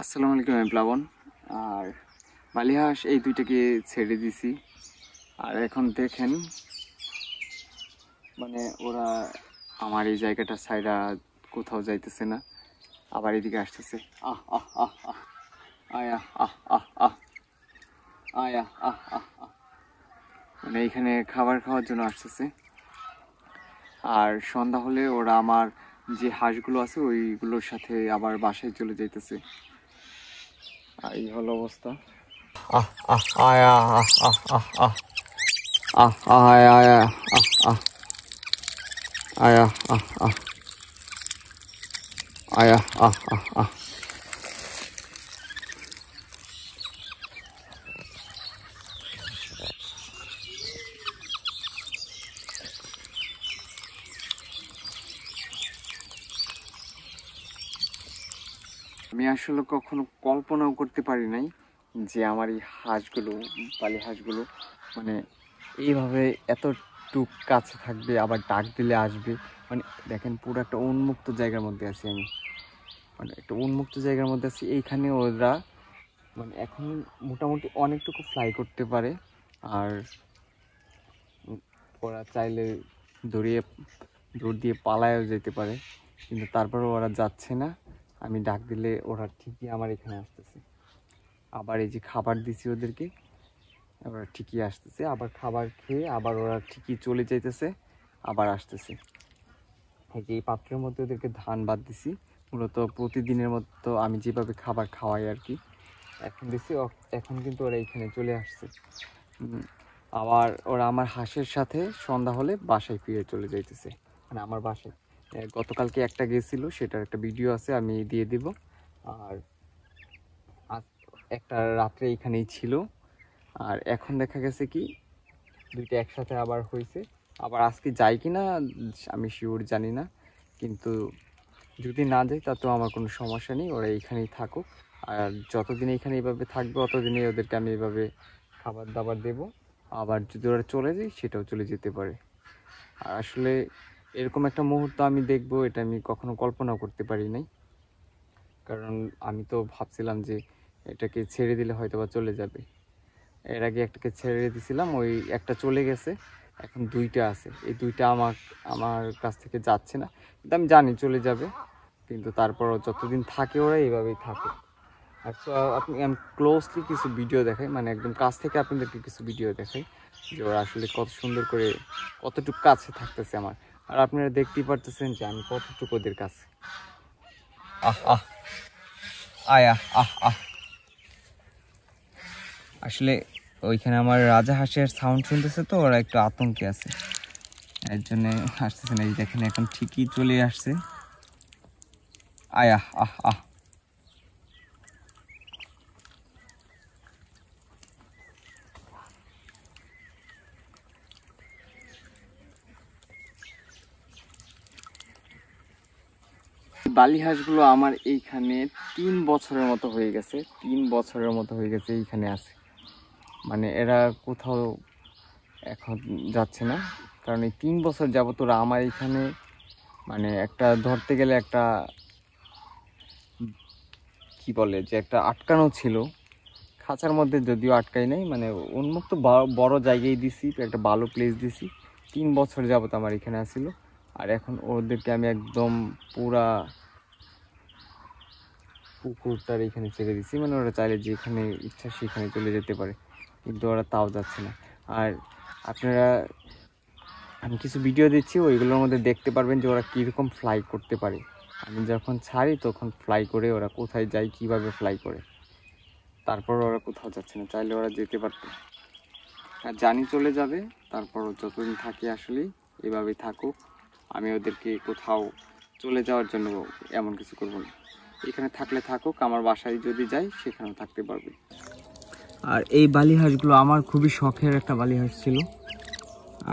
আসসালামু আলাইকুম, আমি প্লাবন। আর বালি হাঁস এই দুইটাকে ছেড়ে দিছি। আর এখন দেখেন মানে ওরা আমার এই জায়গাটা ছাইরা কোথাও যাইতেছে না, আবার এদিকে আসতেছে। আহ আহ আহ আহ আয়া আহ আহ আহ আয়া আহ আহ আহ মানে এইখানে খাবার খাওয়ার জন্য আসতেছে। আর সন্ধ্যা হলে ওরা আমার যে হাঁসগুলো আছে ওইগুলোর সাথে আবার বাসায় চলে যাইতেছে। এই হলো অবস্থা। আহ আহ আয়া আহ আহ আহ আহ আহ আয়া আয়া আহ আহ আয়া আহ আহ আয়া আহ আহ আহ। আমি আসলে কখনো কল্পনাও করতে পারি নাই যে আমার এই হাঁসগুলো, পালি হাঁসগুলো মানে এইভাবে এতটুক কাছে থাকবে, আবার ডাক দিলে আসবে। মানে দেখেন পুরো একটা উন্মুক্ত জায়গার মধ্যে আছি আমি, মানে একটা উন্মুক্ত জায়গার মধ্যে আছি। এইখানে ওরা মানে এখন মোটামুটি অনেকটুকু ফ্লাই করতে পারে। আর ওরা চাইলে দৌড় দিয়ে পালায়ও যেতে পারে, কিন্তু তারপরেও ওরা যাচ্ছে না। আমি ডাক দিলে ওরা ঠিকই আমার এখানে আসতেছে। আবার এই যে খাবার দিছি ওদেরকে, ওরা ঠিকই আসতেছে। আবার খাবার খেয়ে আবার ওরা ঠিকই চলে যাইতেছে, আবার আসতেছে। এই যে এই পাত্রের মধ্যে ওদেরকে ধান বাদ দিছি, মূলত প্রতিদিনের মতো আমি যেভাবে খাবার খাওয়াই আর কি। এখন দিছি, এখন কিন্তু ওরা এখানে চলে আসছে। আবার ওরা আমার হাঁসের সাথে সন্ধ্যা হলে বাসায় ফিরে চলে যাইতেছে, মানে আমার বাসায়। গতকালকে একটা গেছিল, সেটার একটা ভিডিও আছে, আমি দিয়ে দিব। আর আজ একটা রাত্রে এইখানেই ছিল। আর এখন দেখা গেছে কি দুইটা একসাথে আবার হয়েছে। আবার আজকে যাই কি না আমি শিওর জানি না, কিন্তু যদি না যাই তাতেও আমার কোনো সমস্যা নেই, ওরা এইখানেই থাকুক। আর যতদিন এইখানে এইভাবে থাকবে ততদিনই ওদেরকে আমি এইভাবে খাবার দাবার দেবো। আবার যদি ওরা চলে যায় সেটাও চলে যেতে পারে। আর আসলে এরকম একটা মুহূর্ত আমি দেখবো, এটা আমি কখনো কল্পনাও করতে পারি নাই। কারণ আমি তো ভাবছিলাম যে এটাকে ছেড়ে দিলে হয়তো বা চলে যাবে। এর আগে একটাকে ছেড়ে দিয়েছিলাম, ওই একটা চলে গেছে, এখন দুইটা আছে। এই দুইটা আমার কাছ থেকে যাচ্ছে না, কিন্তু আমি জানি চলে যাবে। কিন্তু তারপরও যতদিন থাকে ওরা এইভাবেই থাকে। আর আমি ক্লোজলি কিছু ভিডিও দেখাই, মানে একদম কাছ থেকে আপনাদেরকে কিছু ভিডিও দেখাই যে ওরা আসলে কত সুন্দর করে কতটুকু কাছে থাকতেছে আমার। আর আপনারা দেখতেই পারতেছেন যে আমি কতটুকু ওদের কাছে। আহ আহ আয়া আহ আহ। আসলে ওইখানে আমার রাজা হাঁসের সাউন্ড শুনতেছে, তো ওরা একটু আতঙ্কে আছে, এর জন্য আসতেছে না। এই দেখেন এখন ঠিকই চলে আসছে। আয়া আহ আহ। বালি হাঁসগুলো আমার এইখানে 3 বছরের মতো হয়ে গেছে, 3 বছরের মতো হয়ে গেছে এইখানে আছে। মানে এরা কোথাও এখন যাচ্ছে না, কারণ এই 3 বছর যাবত ওরা আমার এইখানে মানে একটা ধরতে গেলে একটা কি বলে যে একটা আটকানো ছিল খাঁচার মধ্যে, যদিও আটকাই নাই, মানে উন্মুক্ত বড় জায়গায় দিছি, একটা ভালো প্লেস দিছি। 3 বছর যাবত আমার এখানে আসছিল। আর এখন ওদেরকে আমি একদম পুরা পুকুরটার এখানে ছেড়ে দিছি, মানে ওরা চাইলে যেখানে ইচ্ছা সেখানে চলে যেতে পারে, কিন্তু ওরা তাও যাচ্ছে না। আর আপনারা, আমি কিছু ভিডিও দিচ্ছি, ওইগুলোর মধ্যে দেখতে পারবেন যে ওরা কীরকম ফ্লাই করতে পারে। আমি যখন ছাড়ি তখন ফ্লাই করে ওরা কোথায় যায়, কিভাবে ফ্লাই করে। তারপর ওরা কোথাও যাচ্ছে না, চাইলে ওরা যেতে পারত। আর জানি চলে যাবে, তারপরও যতদিন থাকি আসলে এভাবেই থাকুক। আমি ওদেরকে কোথাও চলে যাওয়ার জন্য এমন কিছু করবো না। এখানে থাকলে থাকুক, আমার বাসায় যদি যাই সেখানেও থাকতে পারবে। আর এই বালি হাঁসগুলো আমার খুবই শখের একটা বালি হাঁস ছিল,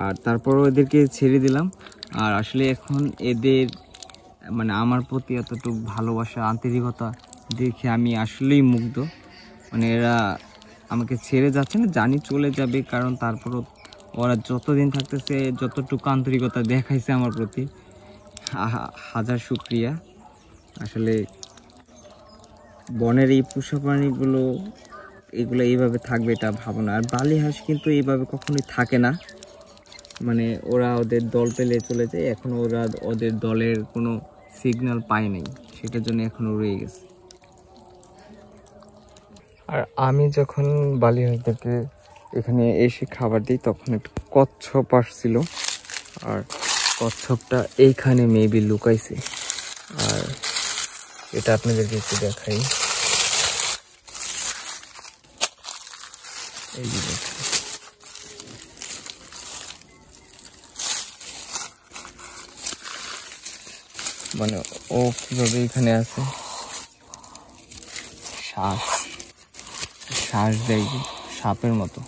আর তারপরও এদেরকে ছেড়ে দিলাম। আর আসলে এখন এদের মানে আমার প্রতি এতটুকু ভালোবাসা, আন্তরিকতা দেখে আমি আসলেই মুগ্ধ। মানে এরা আমাকে ছেড়ে যাচ্ছে না, জানি চলে যাবে, কারণ তারপরও ওরা যতদিন থাকতেছে, যতটুকু আন্তরিকতা দেখাইছে আমার প্রতি, হাজার শুকরিয়া। আসলে বনের এই পোষা প্রাণীগুলো এগুলো এইভাবে থাকবে এটা ভাবো না। আর বালি হাঁস কিন্তু এইভাবে কখনোই থাকে না, মানে ওরা ওদের দল পেলে চলে যায়। এখন ওরা ওদের দলের কোনো সিগন্যাল পায় নাই, সেটার জন্য এখন রয়ে গেছে। আর আমি যখন বালি হাঁসদেরকে এখানে এসে খাবার দিই তখন একটা কচ্ছপ আসছিল, আর কচ্ছপটা এইখানে মেবি লুকাইছে। আর এটা আপনাদেরকে একটু দেখাই, এই যে দেখেন। মানে ও কিভাবে এখানে আছে, শ্বাস দেয় সাপের মতো।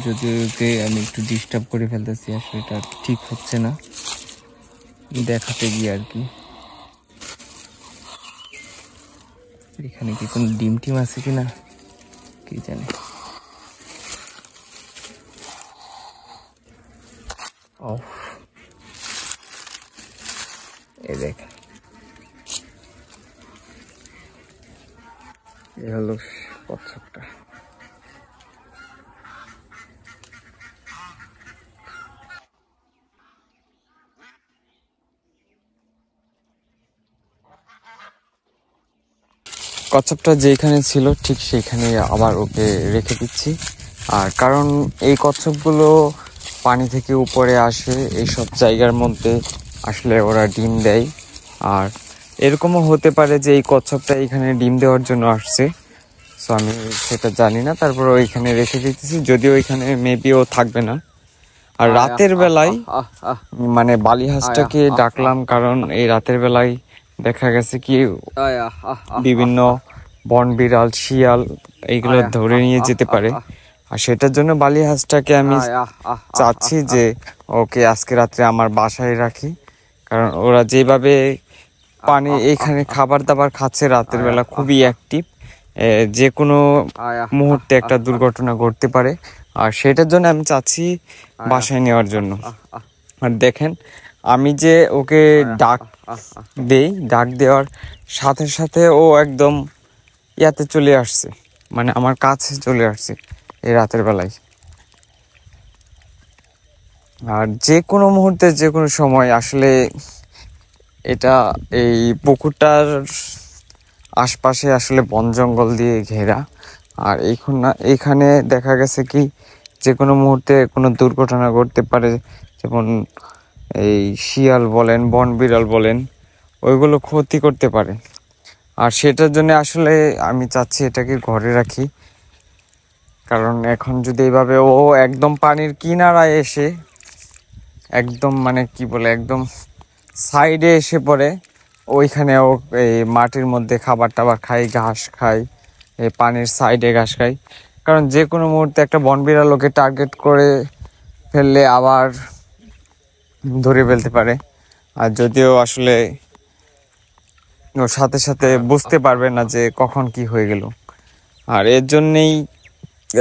যদি ওকে আমি একটু ডিস্টার্ব করে ফেলতেছি, আসলে এটা ঠিক হচ্ছে না দেখাতে গিয়ে আর কি। এখানে কি কোনো ডিম টিম আছে কিনা কি জানি। এই দেখেন, এই হলো কচ্ছপটা। কচ্ছপটা যেখানে ছিল ঠিক সেইখানে আবার ওকে রেখে দিচ্ছি। আর কারণ এই কচ্ছপগুলো পানি থেকে উপরে আসে, এইসব জায়গার মধ্যে আসলে ওরা ডিম দেয়। আর এরকমও হতে পারে যে এই কচ্ছপটা এখানে ডিম দেওয়ার জন্য আসছে, সো আমি সেটা জানি না। তারপর ওইখানে রেখে দিতেছি, যদিও ওইখানে মেবিও থাকবে না। আর রাতের বেলায় মানে বালি হাঁসটাকে ডাকলাম, কারণ এই রাতের বেলায় দেখা গেছে কি বিভিন্ন বন বিড়াল, শিয়াল এইগুলো ধরে নিয়ে যেতে পারে। আর সেটার জন্য বালি হাঁসটাকে আমি চাচ্ছি যে ওকে আজকে রাত্রে আমার বাসায় রাখি, কারণ ওরা যেভাবে পানি এখানে খাবার দাবার খাচ্ছে রাতের বেলা, খুবই অ্যাক্টিভ, যে কোনো মুহূর্তে একটা দুর্ঘটনা ঘটতে পারে। আর সেটার জন্য আমি চাচ্ছি বাসায় নেওয়ার জন্য। আর দেখেন আমি যে ওকে ডাক দেই, ডাক দেওয়ার সাথে সাথে ও একদম ইয়াতে চলে আসছে, মানে আমার কাছে চলে আসছে এই রাতের বেলায়। আর যে কোনো মুহূর্তে যে কোনো সময় আসলে এটা এই পুকুরটার আশপাশে আসলে বন জঙ্গল দিয়ে ঘেরা। আর এইখানে দেখা গেছে কি যে কোনো মুহূর্তে কোনো দুর্ঘটনা ঘটতে পারে, যেমন এই শিয়াল বলেন, বন বিড়াল বলেন, ওইগুলো ক্ষতি করতে পারে। আর সেটার জন্য আসলে আমি চাচ্ছি এটাকে ঘরে রাখি, কারণ এখন যদি এইভাবে ও একদম পানির কিনারায় এসে একদম মানে কি বলে একদম সাইডে এসে পড়ে, ওইখানে ও এই মাটির মধ্যে খাবার টাবার খায়, ঘাস খায়, এই পানির সাইডে ঘাস খায়। কারণ যে কোনো মুহূর্তে একটা বন বিড়াল ওকে টার্গেট করে ফেললে আবার ধরে ফেলতে পারে। আর যদিও আসলে ওর সাথে সাথে বুঝতে পারবে না যে কখন কি হয়ে গেল। আর এর জন্যেই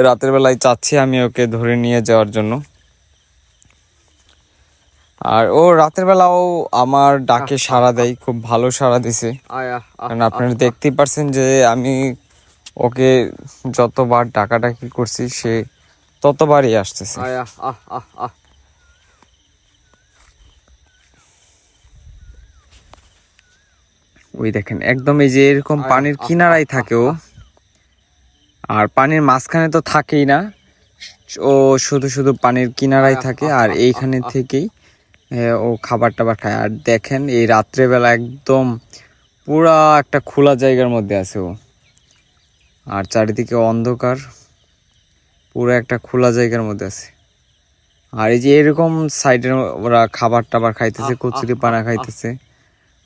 রাতের বেলায় চাচ্ছি আমি ওকে ধরে নিয়ে যাওয়ার জন্য। আর ও রাতের বেলাও আমার ডাকে সাড়া দেয়, খুব ভালো সাড়া দিছে। কারণ আপনারা দেখতেই পারছেন যে আমি ওকে যতবার ডাকাডাকি করছি সে ততবারই আসতেছে। ওই দেখেন একদম এই যে এরকম পানির কিনারায় থাকে ও, আর পানির মাঝখানে তো থাকেই না, ও শুধু শুধু পানির কিনারায় থাকে। আর এইখানে থেকেই ও খাবার টাবার খায়। আর দেখেন এই রাত্রেবেলা একদম পুরা একটা খোলা জায়গার মধ্যে আছে ও, আর চারিদিকে অন্ধকার, পুরো একটা খোলা জায়গার মধ্যে আছে। আর এই যে এরকম সাইডে ওরা খাবার টাবার খাইতেছে, কচুরি পানা খাইতেছে।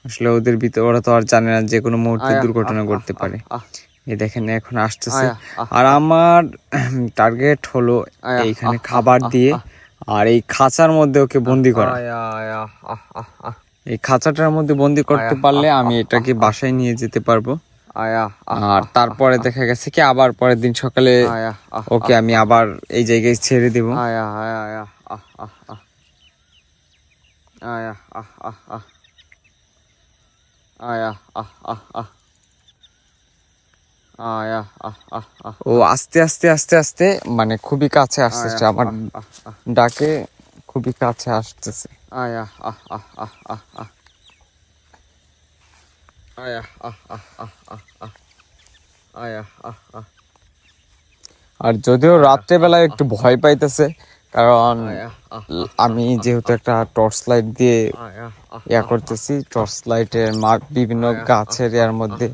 আসলে ওদের ভিতরে ওরা তো আর জানে না যে কোনো মুহূর্তে দুর্ঘটনা ঘটতে পারে। এই দেখেন এখন আসতেছে। আর আমার টার্গেট হলো এইখানে খাবার দিয়ে আর এই খাঁচার মধ্যে ওকে বন্দি করা। এই খাঁচাটার মধ্যে বন্দি করতে পারলে আমি এটাকে বাসায় নিয়ে যেতে পারবো। আর তারপরে দেখা গেছে কি আবার পরের দিন সকালে ওকে আমি আবার এই জায়গায় ছেড়ে দেব। আয়া ও আস্তে আস্তে আস্তে আস্তে মানে খুবই কাছে আসতেছে আমার ডাকে, খুবই কাছে আসতেছে। আয়া আয়া আয়া আর যদিও রাত্রেবেলায় একটু ভয় পাইতেছে, কারণ আমি যেহেতু একটা টর্চ লাইট দিয়ে ইয়া করতেছি, টর্চ লাইটের বিভিন্ন গাছের ইয়ার মধ্যে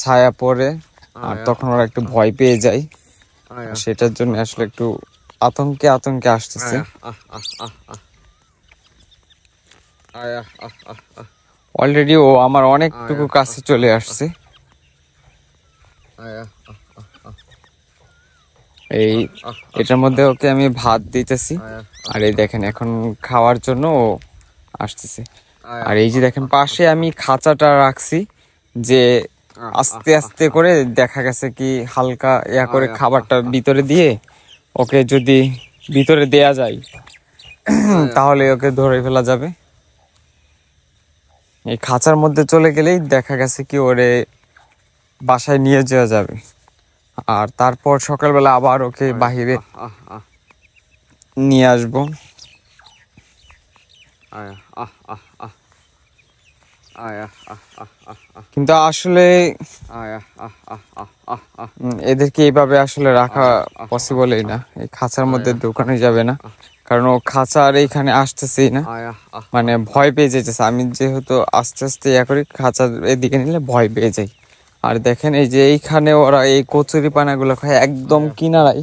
ছায়া পড়ে, আর তখন ওরা একটু ভয় পেয়ে যায়, সেটার জন্য আসলে একটু আতঙ্কে আতঙ্কে আসতেছে। অলরেডি ও আমার অনেকটুকু কাছে চলে আসছে। এই এটার মধ্যে ওকে আমি ভাত দিতেছি, আর এই দেখেন এখন খাওয়ার জন্য ও আসতেছে। আর এই যে দেখেন পাশে আমি খাঁচাটা রাখছি, যে আস্তে আস্তে করে দেখা গেছে কি হালকা ইয়া করে খাবারটা ভিতরে দিয়ে ওকে যদি ভিতরে দেয়া যায় তাহলে ওকে ধরে ফেলা যাবে। এই খাঁচার মধ্যে চলে গেলেই দেখা গেছে কি ওরে বাসায় নিয়ে যাওয়া যাবে, আর তারপর সকালবেলা আবার ওকে বাহিরে নিয়ে আসবো। কিন্তু আসলে এদেরকে এইভাবে আসলে রাখা পসিবলই না, এই খাঁচার মধ্যে দোকানে যাবে না, কারণ ও খাঁচার এইখানে আসতেছেই না, মানে ভয় পেয়ে যেতেছে। আমি যেহেতু আস্তে আস্তে ইয়া করি, খাঁচার এদিকে নিলে ভয় পেয়ে যাই। আর দেখেন এই যে এইখানে ওরা এই কচুরি পানাগুলো খায়, একদম কিনারায়,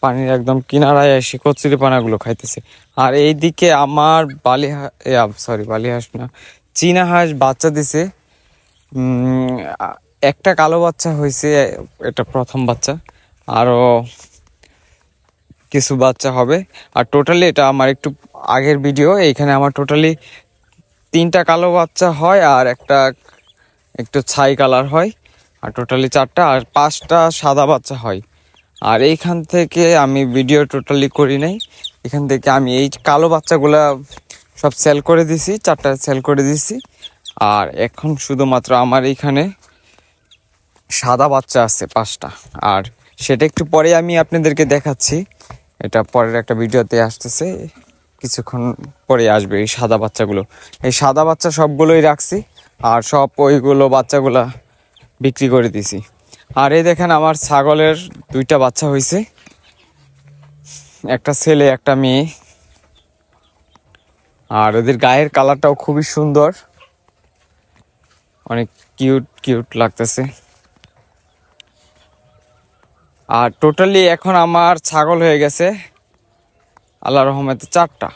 পানির একদম কিনারায় এসে কচুরি পানাগুলো খাইতেছে। আর এইদিকে আমার বালিহাঁস না, চীনা হাঁস বাচ্চা দিছে, একটা কালো বাচ্চা হয়েছে, এটা প্রথম বাচ্চা, আরো কিছু বাচ্চা হবে। আর টোটালি এটা আমার একটু আগের ভিডিও, এইখানে আমার টোটালি 3টা কালো বাচ্চা হয় আর একটা একটু ছাই কালার হয়, আর টোটালি 4টা, আর 5টা সাদা বাচ্চা হয়। আর এইখান থেকে আমি ভিডিও টোটালি করি নাই, এখান থেকে আমি এই কালো বাচ্চাগুলা সব সেল করে দিছি, 4টা সেল করে দিছি। আর এখন শুধুমাত্র আমার এইখানে সাদা বাচ্চা আছে 5টা, আর সেটা একটু পরে আমি আপনাদেরকে দেখাচ্ছি, এটা পরের একটা ভিডিওতে আসতেছে, কিছুক্ষণ পরে আসবে এই সাদা বাচ্চাগুলো। এই সাদা বাচ্চা সবগুলোই রাখছি, আর সব ওইগুলো বাচ্চাগুলা বিক্রি করে দিছি। আর এই দেখেন আমার ছাগলের 2টা বাচ্চা হয়েছে, একটা ছেলে একটা মেয়ে, আর ওদের গায়ের কালারটাও খুবই সুন্দর, অনেক কিউট কিউট লাগতেছে। আর টোটালি এখন আমার ছাগল হয়ে গেছে আল্লাহর রহমতে 4টা,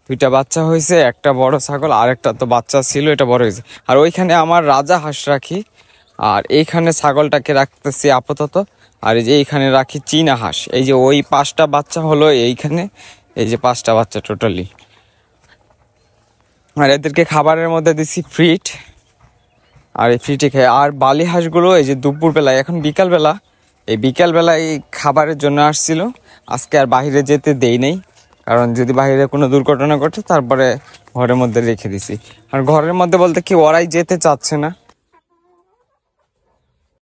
2টা বাচ্চা হয়েছে, একটা বড় ছাগল, আর একটা তো বাচ্চা ছিল, এটা বড় হয়েছে। আর ওইখানে আমার রাজা হাঁস রাখি, আর এইখানে ছাগলটাকে রাখতেছি আপাতত, আর এই যে এইখানে রাখি চীনা হাঁস। এই যে ওই 5টা বাচ্চা হলো এইখানে, এই যে 5টা বাচ্চা টোটালি। আর এদেরকে খাবারের মধ্যে দিছি ফ্রিট, আর এই ফ্রিটে খাই। আর বালি হাঁসগুলো এই যে দুপুরবেলায়, এখন বিকালবেলা, এই বিকালবেলায় খাবারের জন্য আসছিল, আজকে আর বাহিরে যেতে দেই নেই, কারণ যদি বাহিরে কোনো দুর্ঘটনা ঘটে তারপরে ঘরের মধ্যে রেখে দিছি। আর ঘরের মধ্যে বলতে কি ওরাই যেতে চাচ্ছে না,